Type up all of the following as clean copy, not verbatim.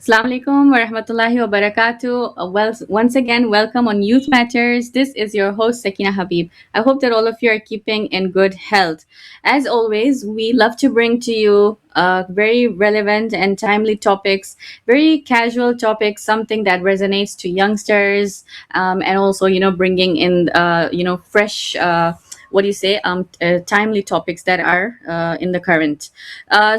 Assalamu alaikum wa rahmatullahi wa barakatuh. Once again, welcome on Youth Matters. This is your host, Sakina Habib. I hope that all of you are keeping in good health. As always, we love to bring to you very relevant and timely topics, very casual topics, something that resonates to youngsters, and also, bringing in, fresh. What do you say? Timely topics that are in the current.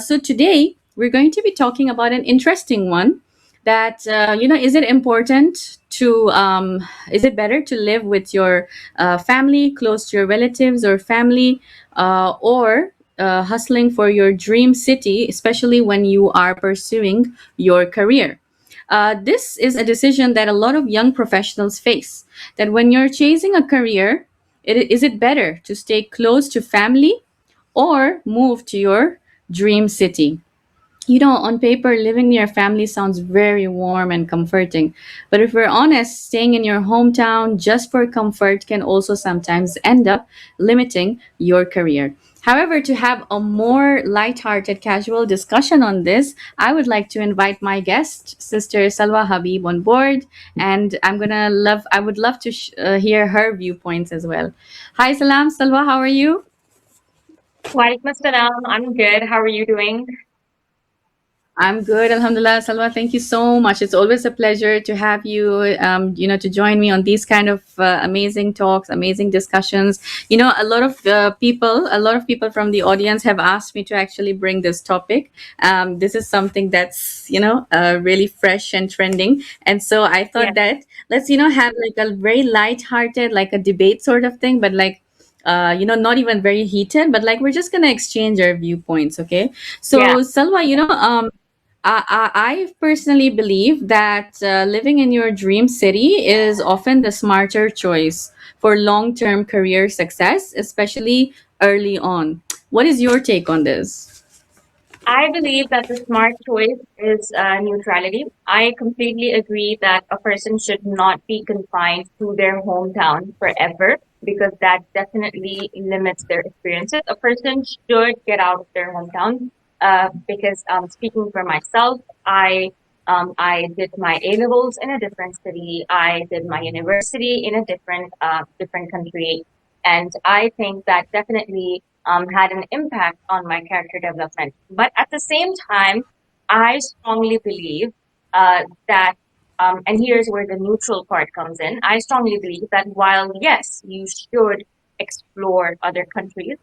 So today we're going to be talking about an interesting one that is it important to is it better to live with your family, close to your relatives or family, or hustling for your dream city, especially when you are pursuing your career. This is a decision that a lot of young professionals face, that when you're chasing a career, is it better to stay close to family or move to your dream city? On paper, living near family sounds very warm and comforting. But if we're honest, staying in your hometown just for comfort can also sometimes end up limiting your career. However, to have a more light-hearted, casual discussion on this, I would like to invite my guest, Sister Salwa Habib, on board, and I would love to hear her viewpoints as well. Hi, Salam, Salwa, how are you? Walaikum assalam. I'm good. How are you doing? I'm good, Alhamdulillah. Salwa, thank you so much. It's always a pleasure to have you, to join me on these kind of amazing talks, amazing discussions. A lot of people from the audience have asked me to actually bring this topic. This is something that's, really fresh and trending. And so I Yeah, thought that let's, have like a very light-hearted, like a debate sort of thing, but like, not even very heated, but like we're just gonna exchange our viewpoints, okay? yeah. So, Salwa, I personally believe that living in your dream city is often the smarter choice for long term career success, especially early on. What is your take on this? I believe that the smart choice is neutrality. I completely agree that a person should not be confined to their hometown forever because that definitely limits their experiences. A person should get out of their hometown because speaking for myself, I did my A levels in a different city. I did my university in a different country, and I think that definitely had an impact on my character development. But at the same time, I strongly believe that, and here's where the neutral part comes in. I strongly believe that while, yes, you should explore other countries,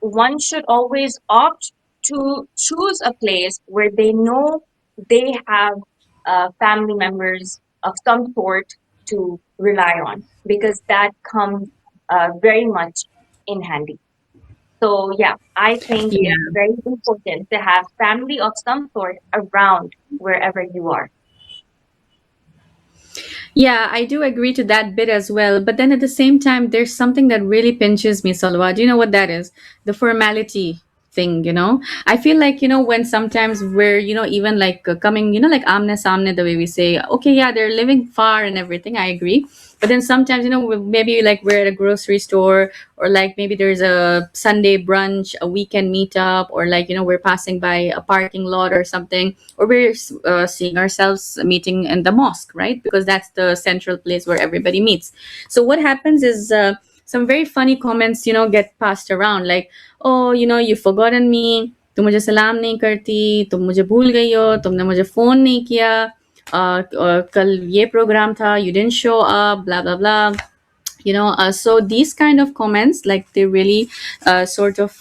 one should always opt to choose a place where they know they have family members of some sort to rely on, because that comes very much in handy. So yeah, I think it's Yeah. very important to have family of some sort around wherever you are. Yeah, I do agree to that bit as well. But then at the same time, there's something that really pinches me, Salwa. Do you know what that is? The formality thing. I feel like, when sometimes we're, even like coming, like amne samne, the way we say, okay, yeah, they're living far and everything. I agree. But then sometimes, maybe like we're at a grocery store, or like maybe there's a Sunday brunch, a weekend meetup, or like, we're passing by a parking lot or something, or we're seeing ourselves meeting in the mosque, right? Because that's the central place where everybody meets. So what happens is some very funny comments, get passed around, like, oh, you've forgotten me, तुम मुझे सलाम नहीं करती, तुम मुझे भूल गई हो, तुमने मुझे फोन नहीं किया, कल ये प्रोग्राम था, you didn't show up, blah blah blah. So these kind of comments, like, they really sort of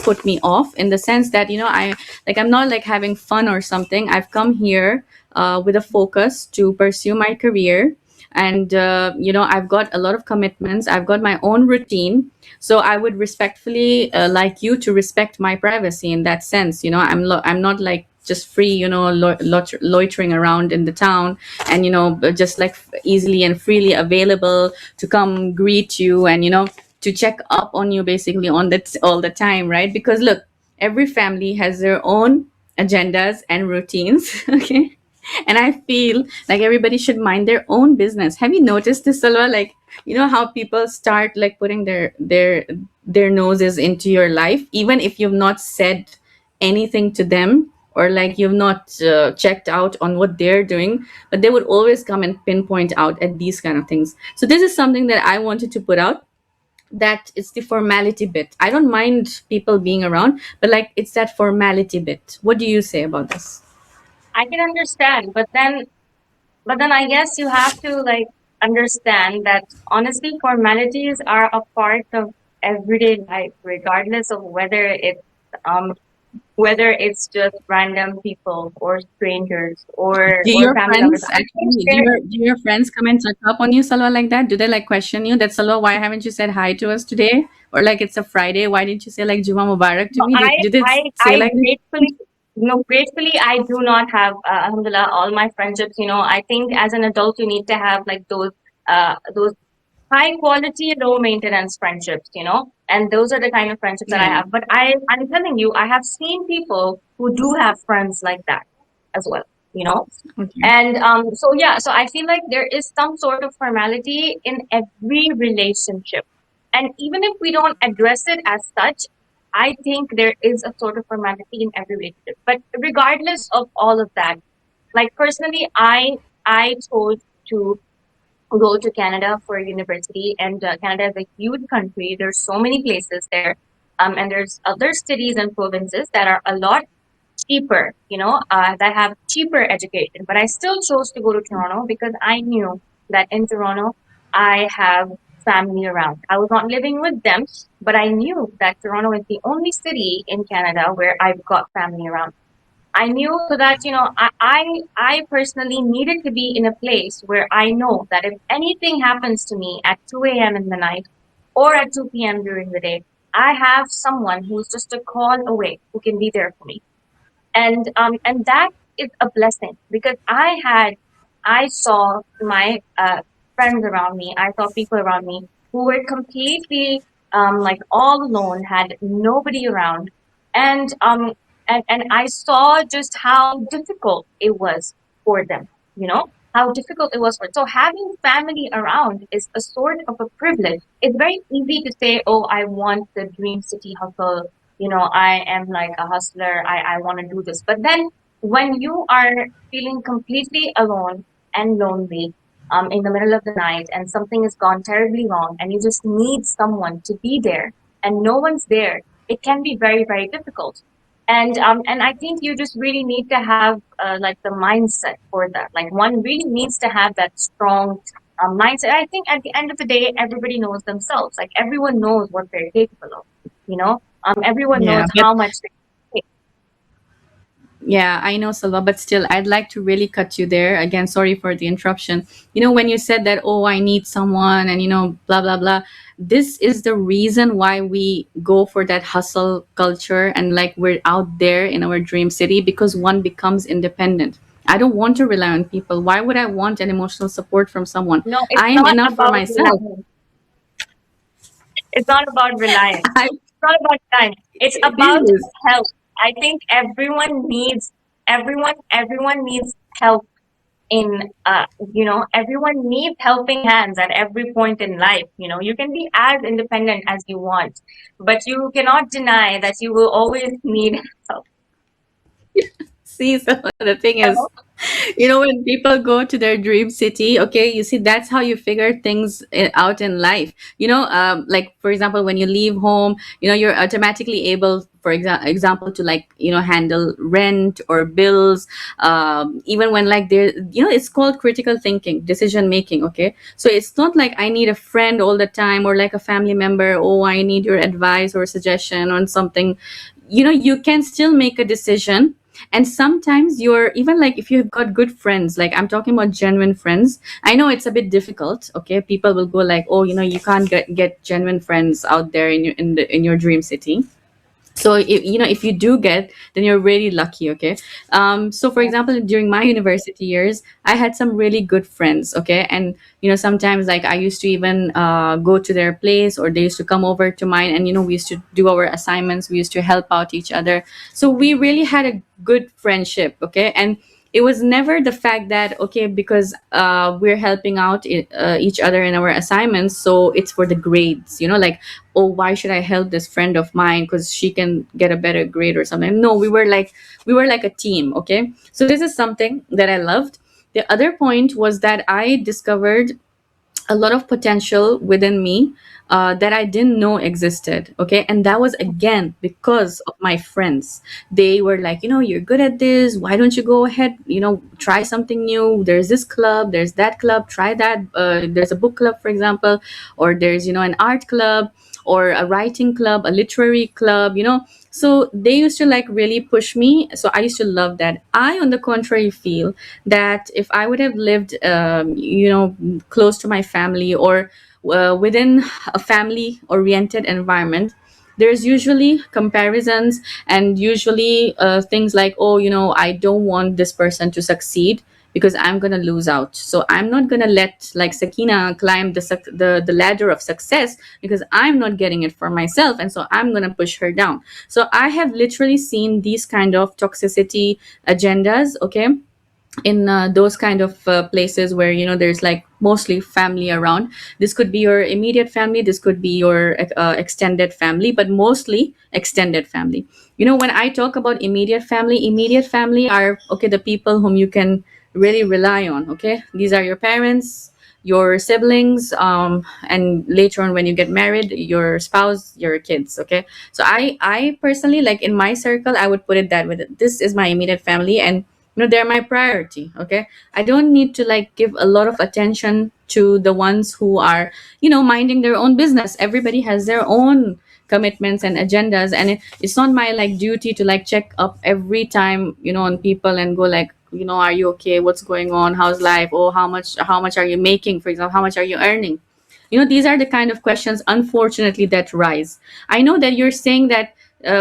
put me off, in the sense that, I'm not like having fun or something. I've come here with a focus to pursue my career, and I've got a lot of commitments, I've got my own routine. So I would respectfully like you to respect my privacy in that sense. I'm not like just free, loitering around in the town, and just like easily and freely available to come greet you, and to check up on you basically on that all the time, right? Because look, every family has their own agendas and routines. Okay. And I feel like everybody should mind their own business. Have you noticed this, Salwa? Like, how people start like putting their noses into your life, even if you've not said anything to them, or like you've not checked out on what they're doing, but they would always come and pinpoint out at these kind of things. So this is something that I wanted to put out, that it's the formality bit. I don't mind people being around, but like it's that formality bit. What do you say about this? I can understand, but then I guess you have to like understand that honestly, formalities are a part of everyday life, regardless of um whether it's just random people or strangers Do or your family members. friends I think actually, there do your friends come and check up on you, Salwa, like that? Do they like question you that, Salwa, why haven't you said hi to us today? Or like it's a Friday, why didn't you say like Juma Mubarak to no, me? Do they say I like that? gratefully no gratefully I do not have alhamdulillah all my friendships. I think as an adult you need to have like those high quality, low maintenance friendships, and those are the kind of friendships that I Yeah. have. But I'm telling you, I have seen people who do have friends like that as well, you know. Okay. And so yeah, so I feel like there is some sort of formality in every relationship, and even if we don't address it as such, I think there is a sort of formality in every relationship. But regardless of all of that, like personally, I chose to go to Canada for university, and Canada is a huge country. There's so many places there, and there's other cities and provinces that are a lot cheaper, that have cheaper education. But I still chose to go to Toronto because I knew that in Toronto I have family around. I was not living with them, but I knew that Toronto is the only city in Canada where I've got family around. I knew so that, I personally needed to be in a place where I know that if anything happens to me at 2 a.m. in the night or at 2 p.m. during the day, I have someone who's just a call away who can be there for me. And that is a blessing because I saw my friends around me, I saw people around me who were completely like all alone, had nobody around, and I saw just how difficult it was for them, how difficult it was for. So having family around is a sort of a privilege. It's very easy to say, oh, I want the dream city hustle, I am like a hustler, I want to do this. But then when you are feeling completely alone and lonely in the middle of the night and something has gone terribly wrong and you just need someone to be there and no one's there, it can be very, very difficult. And I think you just really need to have like the mindset for that. Like one really needs to have that strong mindset. I think at the end of the day, everybody knows themselves. Like everyone knows what they're capable of. Everyone knows Yeah. But how much they take. yeah, I know, Salva, but still, I'd like to really cut you there. Again, sorry for the interruption. When you said that, oh, I need someone and, blah, blah, blah, this is the reason why we go for that hustle culture and like we're out there in our dream city because one becomes independent. I don't want to rely on people. Why would I want an emotional support from someone? No, it's I am not enough for about myself. reliance. It's not about reliance. I, It's not about reliance. It's it about is. help. I think everyone needs help in everyone needs helping hands at every point in life. You can be as independent as you want, but you cannot deny that you will always need help. See, so the thing is, when people go to their dream city, okay, you see, that's how you figure things out in life. Like for example, when you leave home, you're automatically able, for example, to like handle rent or bills. Even when like there, it's called critical thinking, decision making. Okay, so it's not like I need a friend all the time or like a family member. Oh, I need your advice or suggestion on something. You can still make a decision. And sometimes you're even like, if you've got good friends, like I'm talking about genuine friends, I know it's a bit difficult. Okay, people will go like, oh, you can't get genuine friends out there in your dream city. So if you do get, then you're really lucky. Okay. So for Yeah. example, during my university years, I had some really good friends. Okay. And sometimes like I used to even go to their place, or they used to come over to mine, and we used to do our assignments, we used to help out each other. So we really had a good friendship. Okay. And It was never the fact that, okay, because we're helping out each other in our assignments, so it's for the grades, like, oh, why should I help this friend of mine because she can get a better grade or something. No, we were like a team. Okay, so this is something that I loved. The other point was that I discovered a lot of potential within me that I didn't know existed. Okay. And that was again because of my friends. They were like, you're good at this. Why don't you go ahead, try something new? There's this club, there's that club, try that. There's a book club, for example, or there's, an art club or a writing club, a literary club. So they used to like really push me. So I used to love that. I, on the contrary, feel that if I would have lived, close to my family or within a family oriented environment, there's usually comparisons and usually things like, oh, I don't want this person to succeed because I'm going to lose out. So I'm not going to let like Sakina climb the ladder of success because I'm not getting it for myself, and so I'm going to push her down. So I have literally seen these kind of toxicity agendas, okay, in those kind of places where there's like mostly family around. This could be your immediate family, this could be your extended family, but mostly extended family. When I talk about immediate family are, okay, the people whom you can really rely on. Okay, these are your parents, your siblings, and later on when you get married, your spouse, your kids. Okay, so I personally, like, in my circle, I would put it that way. This is my immediate family, and they're my priority. Okay, I don't need to like give a lot of attention to the ones who are minding their own business. Everybody has their own commitments and agendas, and it's not my like duty to like check up every time on people and go like, are you okay, what's going on, how's life, oh, how much are you making, for example, how much are you earning. These are the kind of questions, unfortunately, that rise. I know that you're saying that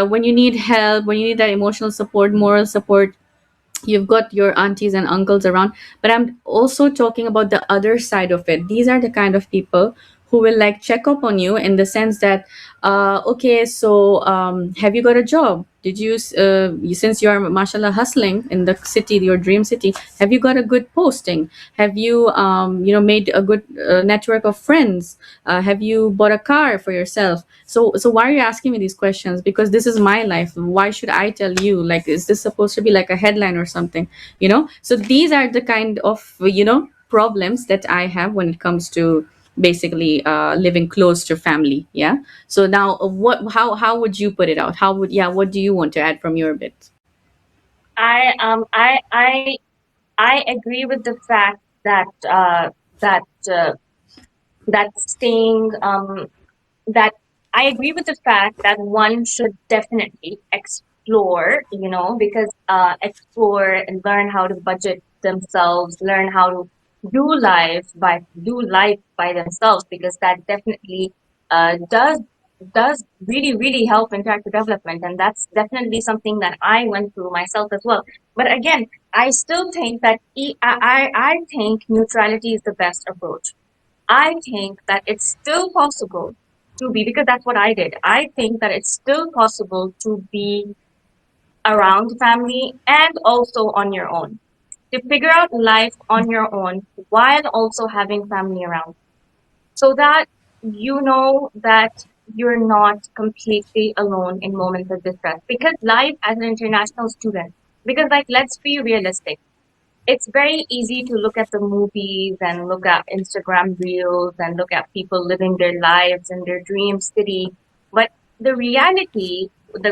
when you need help, when you need that emotional support, moral support, you've got your aunties and uncles around, but I'm also talking about the other side of it. These are the kind of people who will like check up on you in the sense that, okay, so have you got a job? Did since you are mashallah hustling in the city, your dream city, have you got a good posting? Have you made a good network of friends? Have you bought a car for yourself? So why are you asking me these questions? Because this is my life. Why should I tell you? Like, is this supposed to be like a headline or something? So these are the kind of problems that I have when it comes to basically living close to family. Yeah. So now, how would you put it out? How would yeah? What do you want to add from your bit? I I I agree with the fact that that uh, that staying that I agree with the fact that one should definitely explore, because explore and learn how to budget themselves, learn how to do life by themselves, because that definitely does really really help in character development, and that's definitely something that I went through myself as well. But again, I still think that I think neutrality is the best approach. I think that it's still possible to be, because that's what I did. I think that it's still possible to be around family and also on your own, to figure out life on your own while also having family around, so that you know that you're not completely alone in moments of distress. Because life as an international student, because, like, let's be realistic, it's very easy to look at the movies and look at Instagram reels and look at people living their lives in their dream city. But the reality,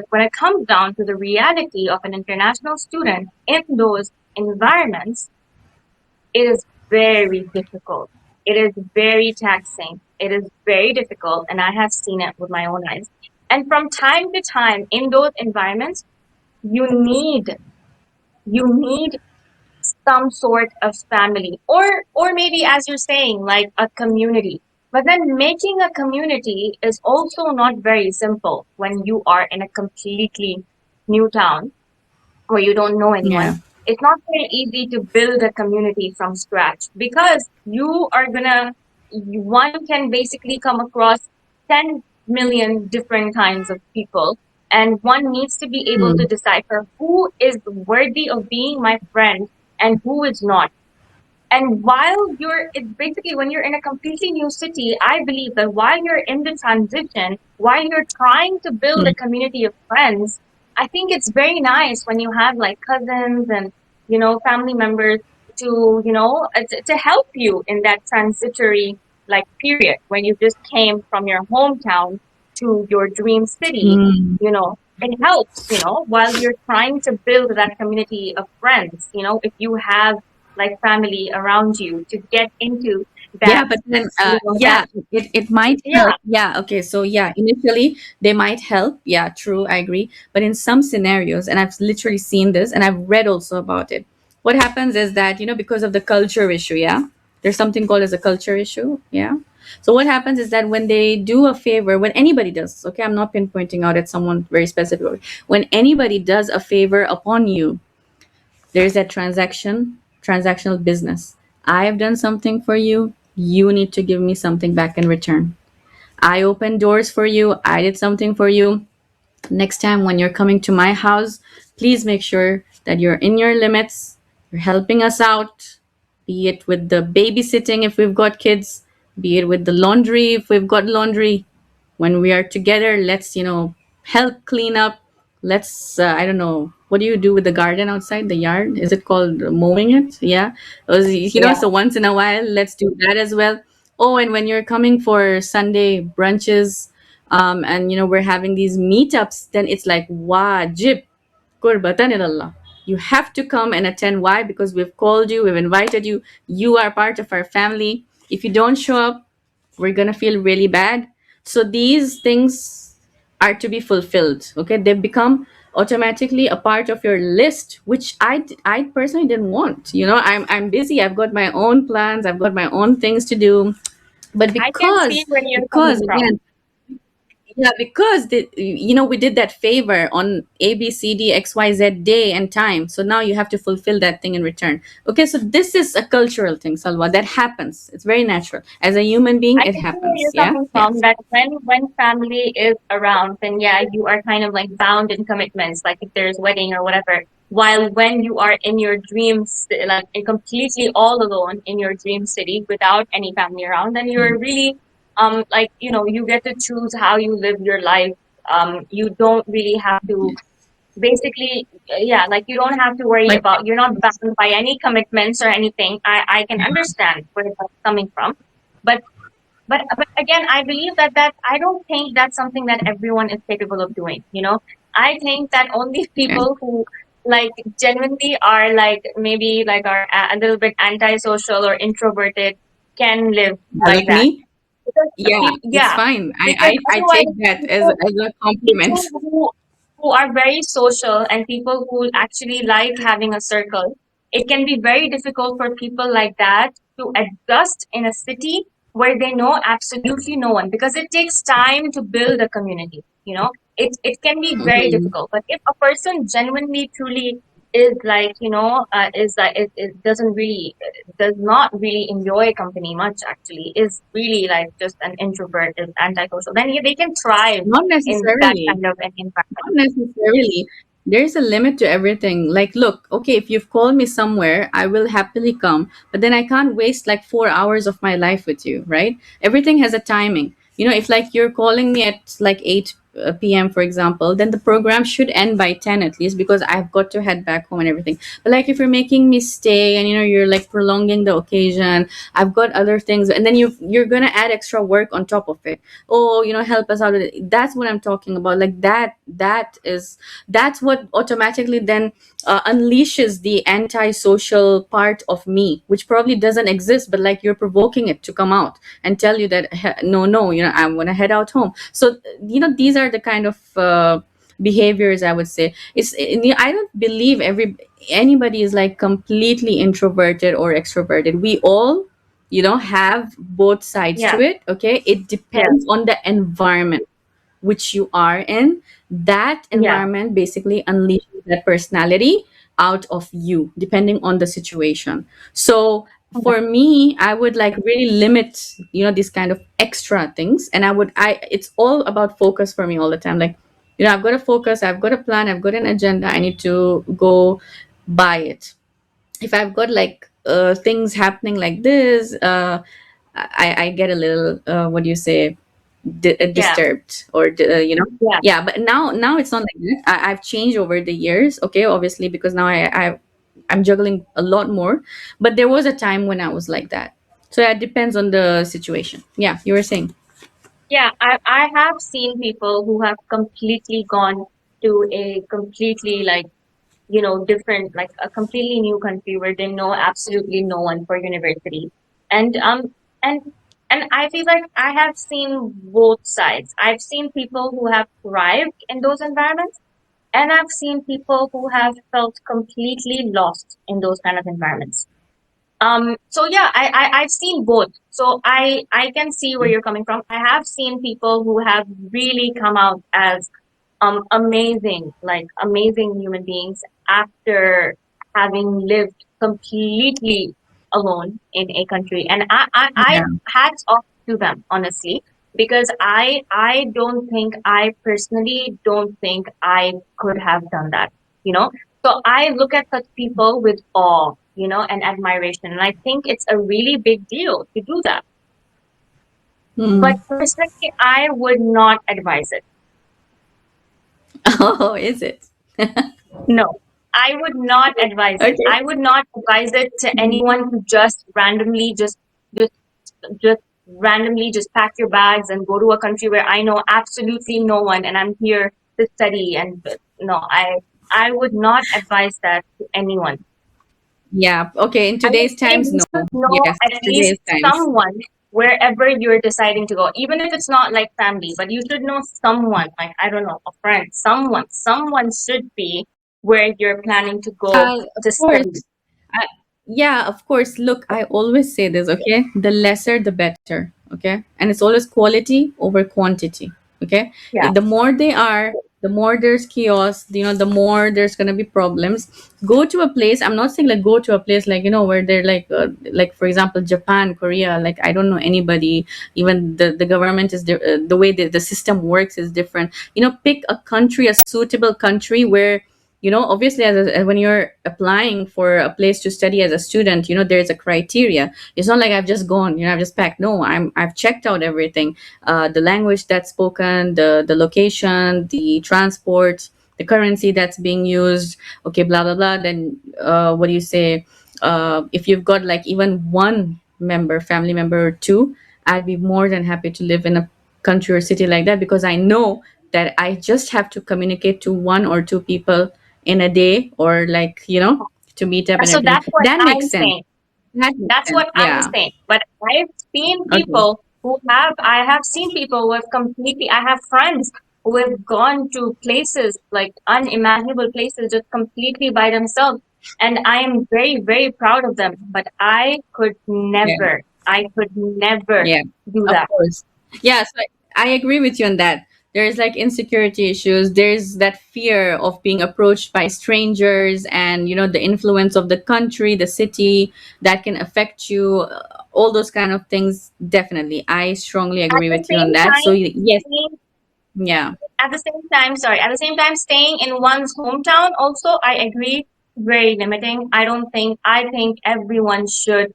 when it comes down to the reality of an international student in those environments, it is very difficult. It is very taxing. It is very difficult. And I have seen it with my own eyes. And from time to time in those environments, you need you need some sort of family, or maybe, as you're saying, like a community. But then making a community is also not very simple when you are in a completely new town where you don't know anyone. Yeah. It's not very easy to build a community from scratch, because one can basically come across 10 million different kinds of people, and one needs to be able to Hmm. decipher who is worthy of being my friend and who is not. And while you're, it's basically when you're in a completely new city, I believe that while you're in the transition, while you're trying to build a Mm. community of friends, I think it's very nice when you have like cousins and, family members to, to help you in that transitory like period when you just came from your hometown to your dream city. Mm. It helps, while you're trying to build that community of friends, if you have like family around you to get into Yeah, that, but then, that, yeah, it might yeah, help. Yeah, okay. So, yeah, initially they might help. Yeah, true, I agree. But in some scenarios, and I've literally seen this and I've read also about it, what happens is that, because of the culture issue, yeah, there's something called as a culture issue. Yeah. So, what happens is that when they do a favor, when anybody does, okay, I'm not pinpointing out at someone very specific, when anybody does a favor upon you, there's that transactional business. I have done something for you. You need to give me something back in return. I opened doors for you. I did something for you. Next time when you're coming to my house, please make sure that you're in your limits. You're helping us out, be it with the babysitting if we've got kids, be it with the laundry if we've got laundry. When we are together, let's, help clean up. Let's, I don't know, what do you do with the garden outside the yard? Is it called mowing it? Yeah. yeah. So once in a while, let's do that as well. Oh, and when you're coming for Sunday brunches, and we're having these meetups, then it's like wajib, qurbatan ilallah. You have to come and attend. Why? Because we've called you, we've invited you, you are part of our family. If you don't show up, we're gonna feel really bad. So these things are to be fulfilled. Okay, they've become automatically a part of your list, which I personally didn't want. I'm busy, I've got my own plans, I've got my own things to do. But I can see where you're because coming from. again, yeah, because we did that favor on ABCDXYZ day and time. So now you have to fulfill that thing in return. Okay, so this is a cultural thing, Salwa. That happens. It's very natural. As a human being, I it can see where happens. you're Yeah, coming yeah. from. That when family is around, then yeah, you are kind of like bound in commitments, like if there's wedding or whatever. While when you are in your dreams, like completely all alone in your dream city without any family around, then you're really like you get to choose how you live your life. You don't really have to basically, yeah, like you don't have to worry But about, you're not bound by any commitments or anything. I can understand where that's coming from, but but again, I believe that I don't think that's something that everyone is capable of doing. I think that only yeah, people who like genuinely are like maybe like are a little bit antisocial or introverted can live like like that. me, Because yeah, it's yeah, fine. because I take otherwise that as a compliment. people who are very social and people who actually like having a circle, it can be very difficult for people like that to adjust in a city where they know absolutely no one, because it takes time to build a community. It can be very Mhm. difficult. But if a person genuinely truly is like, is that it doesn't really does not really enjoy company much, actually is really like just an introvert, is antisocial, then they can thrive Not in that necessarily. kind of an environment. Not necessarily. There's a limit to everything. Like, look, okay, if you've called me somewhere, I will happily come, but then I can't waste like 4 hours of my life with you, right? Everything has a timing. If like you're calling me at like 8 p.m., for example, then the program should end by 10 at least, because I've got to head back home and everything. But like if you're making me stay and you're like prolonging the occasion, I've got other things, and then you're gonna add extra work on top of it. Oh, help us out with it. That's what I'm talking about. Like that's what automatically then unleashes the antisocial part of me, which probably doesn't exist, but like you're provoking it to come out and tell you that, no, no, I want to head out home. So these are the kind of behaviors, I would say. I don't believe anybody is like completely introverted or extroverted. We all have both sides Yeah, to it. Okay, it yeah, depends on the environment which you are in. That yeah. environment basically unleashes that personality out of you, depending on the situation. So for me, I would like really limit, these kind of extra things. And it's all about focus for me all the time. Like, I've got to focus, I've got a plan, I've got an agenda, I need to go by it. if I've got like things happening like this, I get a little what do you say, Yeah, disturbed, or yeah, yeah. But now it's not like that. I've changed over the years, okay, obviously, because now I'm juggling a lot more. But there was a time when I was like that. So yeah, it depends on the situation. Yeah, you were saying. yeah. I have seen people who have completely gone to a completely like, different, like a completely new country where they know absolutely no one for university. And and and I feel like I have seen both sides. I've seen people who have thrived in those environments, and I've seen people who have felt completely lost in those kind of environments. So yeah, I've seen both. So I can see where you're coming from. I have seen people who have really come out as amazing, like amazing human beings after having lived completely alone in a country. And I Yeah. hats off to them, honestly, because I don't think, I personally don't think I could have done that, you know. So I look at such people with awe, and admiration. And I think it's a really big deal to do that. Hmm. But personally, I would not advise it. Oh, is it? No, I would not advise it. Okay. I would not advise it to anyone who just randomly just just randomly just pack your bags and go to a country where I know absolutely no one and I'm here to study. And no, I would not advise that to anyone. Yeah. Okay. In I would today's say times, you no. should know Yes, at least today's times. someone wherever you're deciding to go, even if it's not like family, but you should know someone, like, I don't know, a friend, someone should be where you're planning to go Of to study. course. I, yeah, of course. Look, I always say this, okay? The lesser, the better, okay? And it's always quality over quantity, okay? Yeah. The more they are, the more there's chaos, the more there's gonna be problems. Go to a place. I'm not saying like go to a place like where they're like for example Japan, Korea. Like I don't know anybody. Even the government is the way the system works is different. Pick a country, a suitable country where obviously when you're applying for a place to study as a student, there's a criteria. It's not like I've just gone, I've just packed. No, I've checked out everything, the language that's spoken, the location, the transport, the currency that's being used, okay, blah blah blah. Then what do you say, if you've got like even one family member or two, I'd be more than happy to live in a country or city like that, because I know that I just have to communicate to one or two people in a day, or like to meet up and So everything. that's what That makes I'm sense. saying. That makes That's sense. what I'm Yeah. saying. But Okay. I have seen people who have completely, I have friends who have gone to places like unimaginable places just completely by themselves. And I am very, very proud of them. But Yeah. I could never Yeah, do of that. course. Yeah, so I agree with you on that. There's like insecurity issues. There's that fear of being approached by strangers, and the influence of the country, the city that can affect you. All those kind of things. Definitely, I strongly At agree the with you on same that. So time, yes, yeah, at the same time, staying in one's hometown also, I agree, very limiting. I think everyone should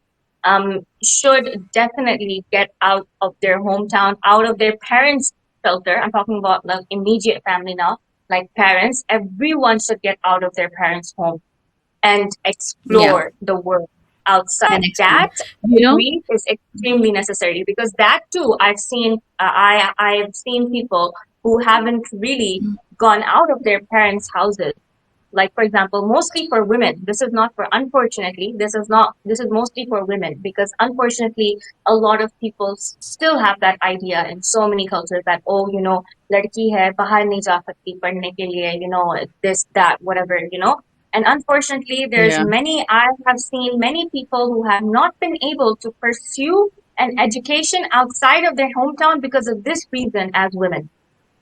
definitely get out of their hometown, out of their parents' shelter. I'm talking about like immediate family now, like parents. Everyone should get out of their parents' home and yeah, explore the world outside. and explore. That, I You know, agree, is extremely necessary, because that too, I've seen people who haven't really gone out of their parents' houses. Like, for example, mostly for women. This is not for, unfortunately, this is mostly for women, because unfortunately a lot of people still have that idea in so many cultures that, oh, ladki hai bahar nahi ja sakti padhne ke liye, this, that, whatever, and unfortunately there's yeah, I have seen many people who have not been able to pursue an education outside of their hometown because of this reason as women.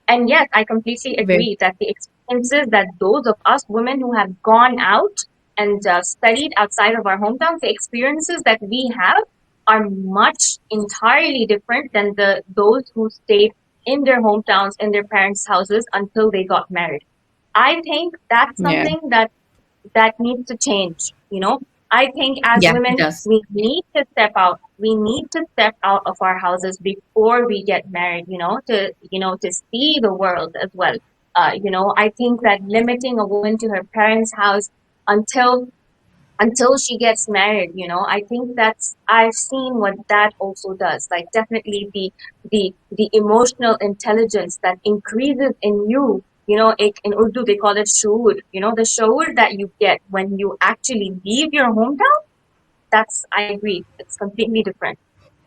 And yes, I completely very, agree that the experiences that those of us women who have gone out and studied outside of our hometowns, the experiences that we have are much entirely different than those who stayed in their hometowns, in their parents' houses until they got married. I think that's yeah, something that needs to change. I think as Yeah, it women, does. we need to step out. We need to step out of our houses before we get married, to see the world as well. I think that limiting a woman to her parents' house until until she gets married, I think that's, I've seen what that also does. Like, definitely the emotional intelligence that increases in you, in Urdu they call it shuur, the shuur that you get when you actually leave your hometown. That's, I agree, it's completely different.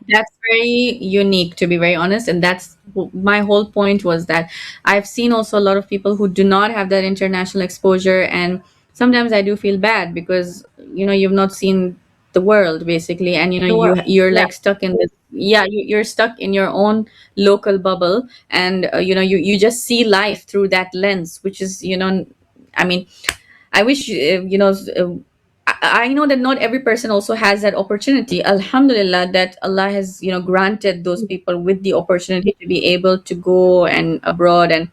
That's very unique, to be very honest. And that's my whole point was that I've seen also a lot of people who do not have that international exposure. And sometimes I do feel bad because, you've not seen the world basically. And, The world. you're Yeah. like stuck in this, yeah, you're stuck in your own local bubble. And, you just see life through that lens, which is, I mean, I wish, I know that not every person also has that opportunity. Alhamdulillah, that Allah has, granted those people with the opportunity to be able to go and abroad and,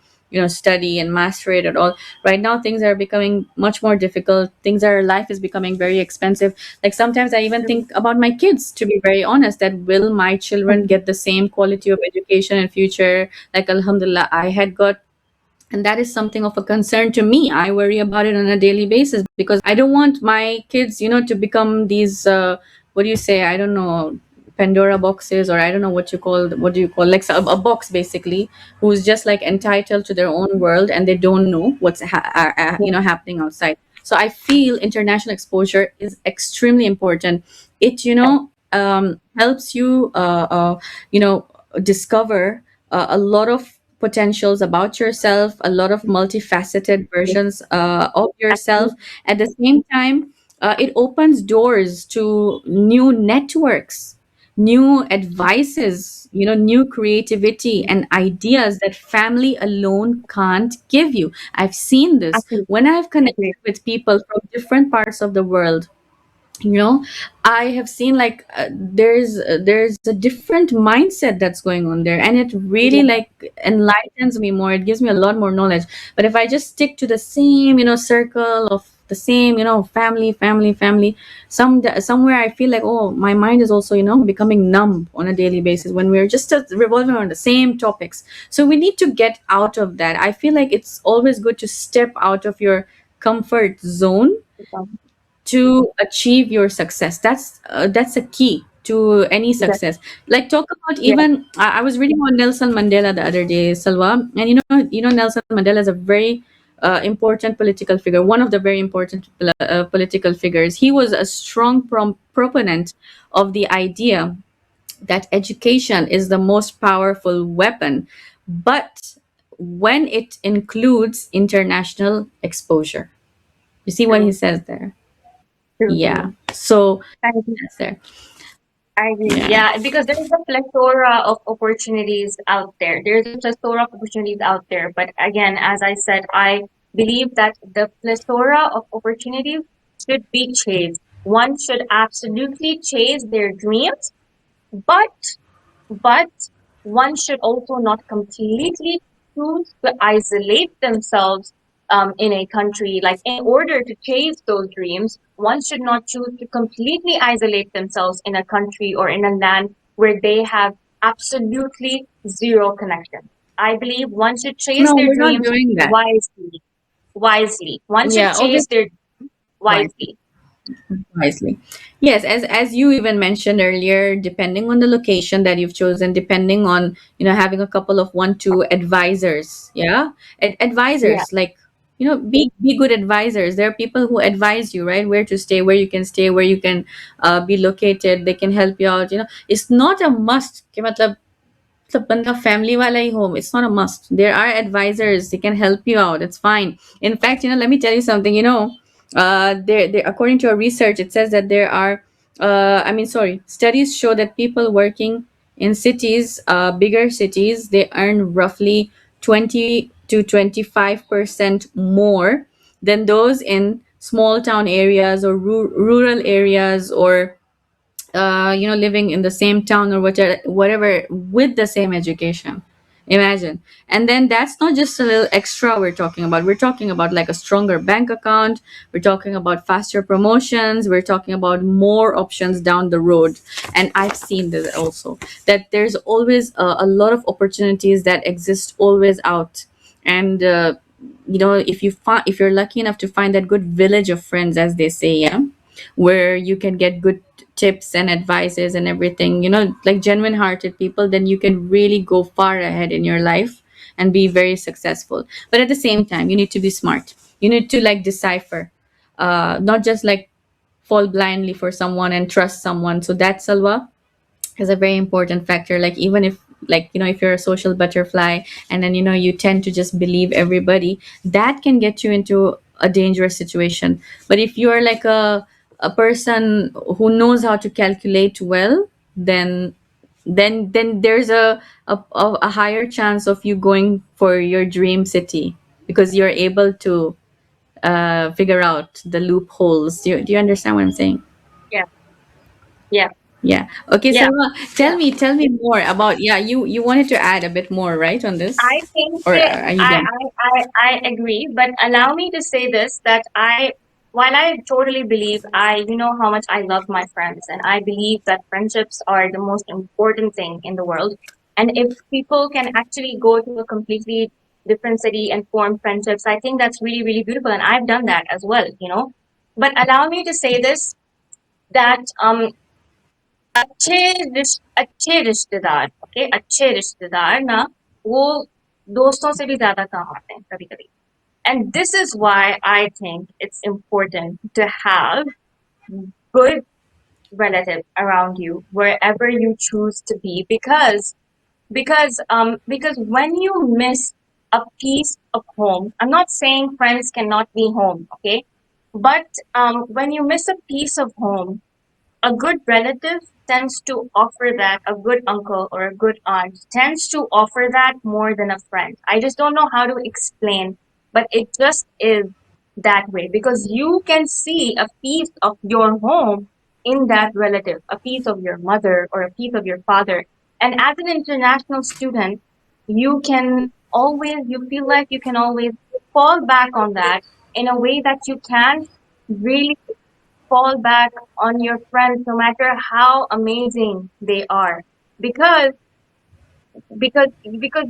study and master it at all. Right now, things are becoming much more difficult. Life is becoming very expensive. Like sometimes I even think about my kids, to be very honest, that will my children get the same quality of education in future? Like, Alhamdulillah, I had got, and that is something of a concern to me. I worry about it on a daily basis because I don't want my kids, to become these, what do you say, I don't know, Pandora boxes, or I don't know what do you call, like a box basically, who's just like entitled to their own world and they don't know what's happening outside. So I feel international exposure is extremely important. It, helps you, discover a lot of potentials about yourself, a lot of multifaceted versions of yourself. At the same time, it opens doors to new networks, new advices, new creativity and ideas that family alone can't give you. I've seen this Absolutely. when I've Agree. connected with people from different parts of the world. you know I have seen, like, there's a different mindset that's going on there, and it really, Yeah. like, enlightens me more. It gives me a lot more knowledge. But if I just stick to the same, circle of the same, family, family, family, somewhere I feel like, oh, my mind is also, becoming numb on a daily basis when we're just revolving around the same topics. So we need to get out of that. I feel like it's always good to step out of your comfort zone to achieve your success. That's a key to any That- success. Like, talk about, yeah. even I was reading on Nelson Mandela the other day, Salwa, and Nelson Mandela is a very important political figure, one of the very important political figures. He was a strong proponent of the idea that education is the most powerful weapon, but when it includes international exposure. You see what he True. says there? True. Yeah. True. So I agree. that's there. I agree. Yeah. Yeah, because there's a plethora of opportunities out there. There's a plethora of opportunities out there. But again, as I said, I believe that the plethora of opportunities should be chased. One should absolutely chase their dreams, but but one should also not completely choose to isolate themselves in a country. Like, in order to chase those dreams, one should not choose to completely isolate themselves in a country or in a land where they have absolutely zero connection. I believe one should chase No, their we're not dreams doing that. wisely. Wisely. One should Yeah, chase obviously. their Wisely. wisely. Wisely. Yes, as you even mentioned earlier, depending on the location that you've chosen, depending on, having a couple of one two advisors. Yeah. Yeah. Advisors, like, be good advisors. There are people who advise you, right, where to stay, where you can stay, where you can be located. They can help you out. It's not a must कि मतलब सब बंदा family वाला ही home. It's not a must. There are advisors. They can help you out. It's fine. In fact, let me tell you something. There, according to a research, it says that there are, sorry, studies show that people working in cities, bigger cities, they earn roughly 20 to 25% more than those in small town areas or rural areas, or living in the same town or whatever with the same education. Imagine. And then that's not just a little extra we're talking about. We're talking about like a stronger bank account. We're talking about faster promotions. We're talking about more options down the road. And I've seen this also, that there's always a lot of opportunities that exist always out. And, if if you're lucky enough to find that good village of friends, as they say, yeah, where you can get good tips and advices and everything, like genuine hearted people, then you can really go far ahead in your life and be very successful. But at the same time, you need to be smart. You need to like decipher, not just like fall blindly for someone and trust someone. So that, Salwa, is a very important factor. Like, even if, like, if you're a social butterfly, and then you tend to just believe everybody, that can get you into a dangerous situation. But if you are like a person who knows how to calculate well, then there's a higher chance of you going for your dream city, because you're able to figure out the loopholes. Do you understand what I'm saying? Yeah, yeah, Yeah. Okay, yeah, Selma, tell yeah. me, more about, yeah, you wanted to add a bit more, right, on this? I think Or are you I, done? I agree, but allow me to say this that while I totally believe, you know how much I love my friends, and I believe that friendships are the most important thing in the world. And if people can actually go to a completely different city and form friendships, I think that's really, really beautiful. And I've done that as well, you know. But allow me to say this that अच्छे रिश्तेदार, okay, अच्छे रिश्तेदार ना, वो दोस्तों से भी ज्यादा काम आते हैं कभी कभी. And this is why I think it's important to have good relatives around you wherever you choose to be, because when you miss a piece of home, I'm not saying friends cannot be home, okay, but when you miss a piece of home, a good relative tends to offer that, a good uncle or a good aunt tends to offer that more than a friend. I just don't know how to explain, but it just is that way because you can see a piece of your home in that relative, a piece of your mother or a piece of your father. And as an international student, you feel like you can always fall back on that in a way that you can't really fall back on your friends no matter how amazing they are, because because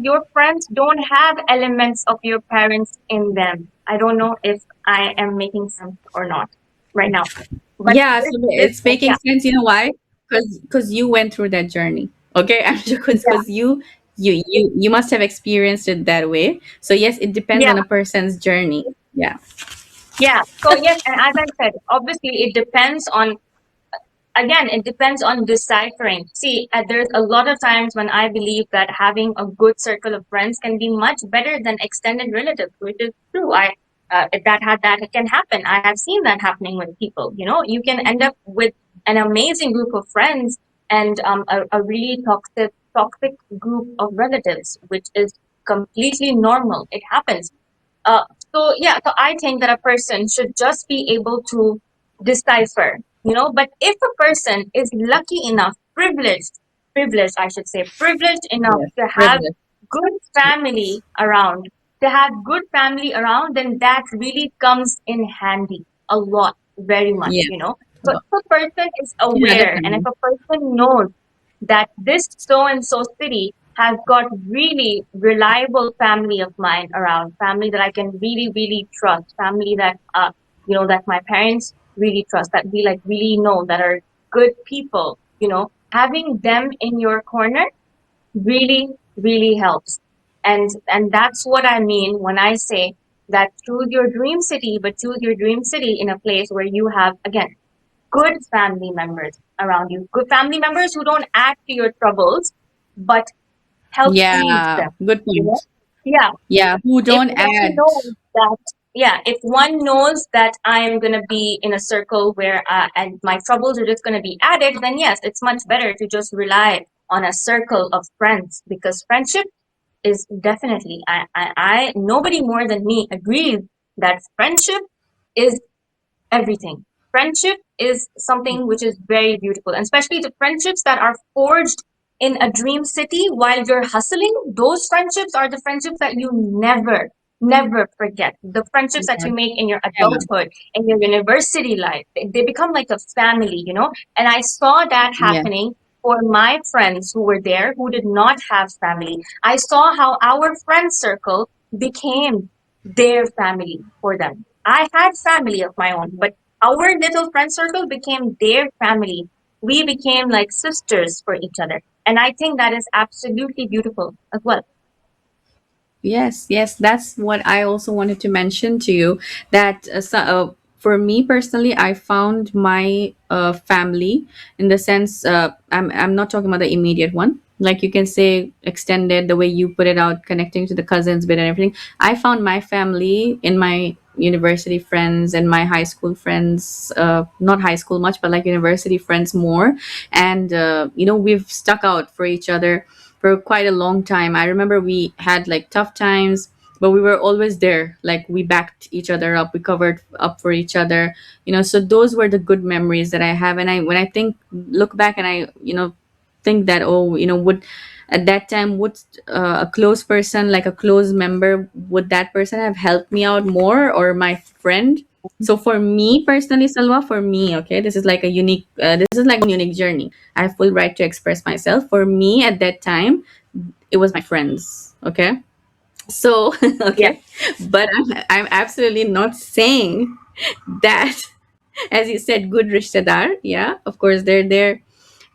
your friends don't have elements of your parents in them. I don't know if I am making sense or not right now, but Yeah, so this it's making yeah, sense. You know why? Because you went through that journey. Okay, I'm sure, yeah, because you must have experienced it that way. So yes, it depends yeah, on a person's journey. Yeah. yeah. So yes, and as I said, obviously it depends on, again, it depends on deciphering. See, there's a lot of times when I believe that having a good circle of friends can be much better than extended relatives, which is true. That can happen. I have seen that happening with people. You know, you can end up with an amazing group of friends and a really toxic group of relatives, which is completely normal. It happens. uh, so yeah, so I think that a person should just be able to decipher, you know. But if a person is lucky enough, privileged, I should say, privileged enough Yes. to have Privilege. good family around, to have good family around, then that really comes in handy a lot, very much, Yes. you know. So Well, if a person is yeah, aware and if definitely. a person knows that this so and so city has got really reliable family of mine around, family that I can really, really trust, family that, that my parents really trust, that we like really know that are good people, you know, having them in your corner really, really helps. And that's what I mean when I say that choose your dream city, but choose your dream city in a place where you have, again, good family members around you, good family members who don't add to your troubles, but help ease Yeah. them, Good you know? point. Yeah. Yeah. Who If don't one add? knows that, yeah, if one knows that I am going to be in a circle where, and my troubles are just going to be added, then yes, it's much better to just rely on a circle of friends because friendship is definitely, nobody more than me agrees that friendship is everything. Friendship is something which is very beautiful, and especially the friendships that are forged. in a dream city while you're hustling, those friendships are the friendships that you never forget. The friendships that Yeah. you make in your Yeah. adulthood, in your university life, they become like a family, you know? And I saw that Yeah. happening for my friends who were there who did not have family. I saw how our friend circle became their family for them. I had family of my own, but our little friend circle became their family. We became like sisters for each other. And I think that is absolutely beautiful as well. Yes, yes, that's what I also wanted to mention to you. That for me personally, I found my family in the sense I'm not talking about the immediate one. Like you can say extended, the way you put it out, connecting to the cousins bit and everything. I found my family in my university friends and my high school friends. Not high school much, but like university friends more. And we've stuck out for each other for quite a long time. I remember we had like tough times, but we were always there. Like we backed each other up, we covered up for each other. So those were the good memories that I have. And I when I think look back and I think that, oh, would at that time would a close person, like a close member, would that person have helped me out more, or my friend? So for me personally, Salwa, for me, okay, this is like a unique this is like a unique journey. I have full right to express myself. For me at that time, it was my friends. Okay. So Yeah, okay. But I'm absolutely not saying that, as you said, good rishtadar. Yeah, of course they're there.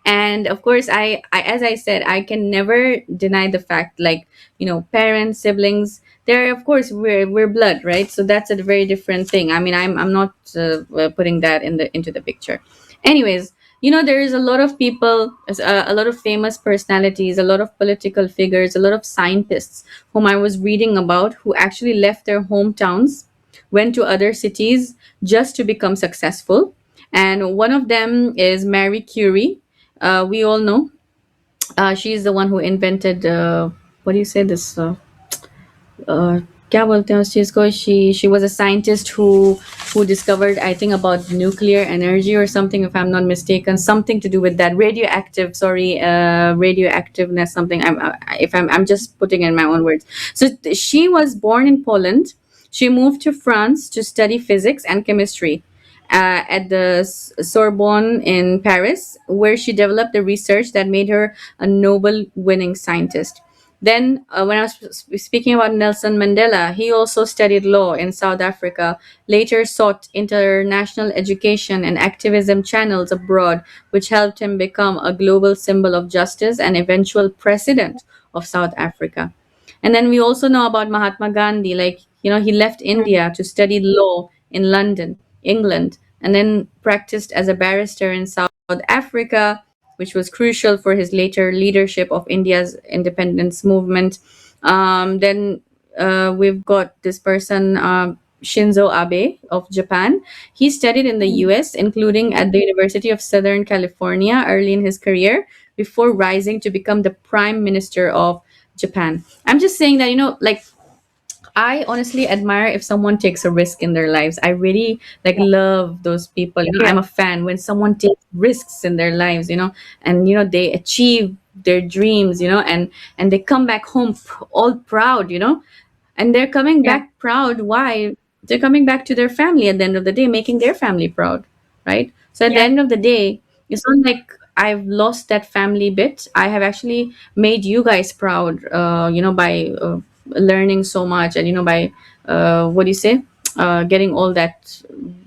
And of course I as I said, I can never deny the fact, like, parents, siblings, they're, of course, we're blood, right? So that's a very different thing. I mean, I'm not putting that into the picture. Anyways, there is a lot of people, a lot of famous personalities, a lot of political figures, a lot of scientists whom I was reading about, who actually left their hometowns, went to other cities just to become successful. And one of them is Marie Curie. We all know she's the one who invented, what do you say this, uh, क्या बोलते हैं उस चीज को, she was a scientist who discovered, I think, about nuclear energy or something, if I'm not mistaken, something to do with that radioactive, sorry, radioactiveness, something. If I'm just putting in my own words. So she was born in Poland. She moved to France to study physics and chemistry at the Sorbonne in Paris, where she developed the research that made her a Nobel winning scientist. Then, when I was speaking about Nelson Mandela, he also studied law in South Africa, later sought international education and activism channels abroad, which helped him become a global symbol of justice and eventual president of South Africa. And then we also know about Mahatma Gandhi. Like, he left mm, India to study law in London, England, and then practiced as a barrister in South Africa, which was crucial for his later leadership of India's independence movement. Then we've got this person, Shinzo Abe of Japan. He studied in the mm, US, including at the University of Southern California early in his career, before rising to become the prime minister of Japan. I'm just saying that, like, I honestly admire if someone takes a risk in their lives. I really like yeah, love those people. yeah, I'm a fan when someone takes risks in their lives, and they achieve their dreams, and they come back home all proud, and they're coming yeah, back proud. Why? They're coming back to their family at the end of the day, making their family proud, right? So at the yeah, end of the day, it's not like I've lost that family bit. I have actually made you guys proud, by learning so much, and by what do you say, getting all that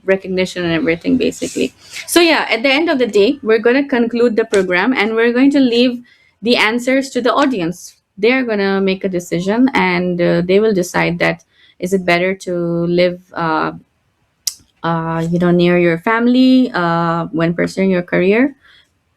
recognition and everything, basically. So yeah, at the end of the day, we're going to conclude the program, and we're going to leave the answers to the audience. They're going to make a decision, and they will decide that, is it better to live near your family when pursuing your career,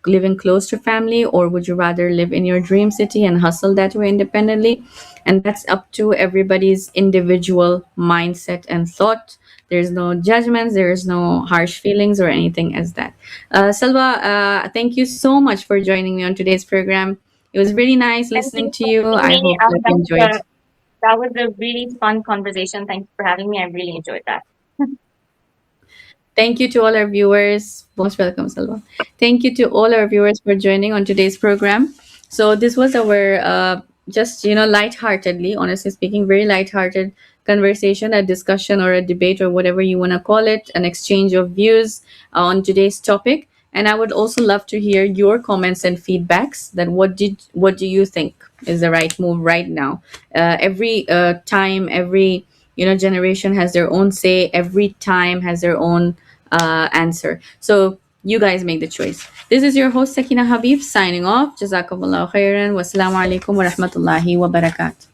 living close to family, or would you rather live in your dream city and hustle that way independently? And that's up to everybody's individual mindset and thought. There's no judgments, there's no harsh feelings or anything as that. Salva, thank you so much for joining me on today's program. It was really nice thank listening you to for you. having I me. hope that you enjoyed. That was a really fun conversation. Thank you for having me. I really enjoyed that. Thank you to all our viewers. Most welcome, Salva. Thank you to all our viewers for joining on today's program. So this was our just lightheartedly, honestly speaking, very lighthearted conversation, a discussion or a debate or whatever you want to call it, an exchange of views on today's topic. And I would also love to hear your comments and feedbacks. That what do you think is the right move right now? Every time, every generation has their own say. Every time has their own answer. So you guys make the choice. This is your host Sakina Habib signing off. Jazakumullah khairan. Wassalamu alaikum wa rahmatullahi wa barakatuh.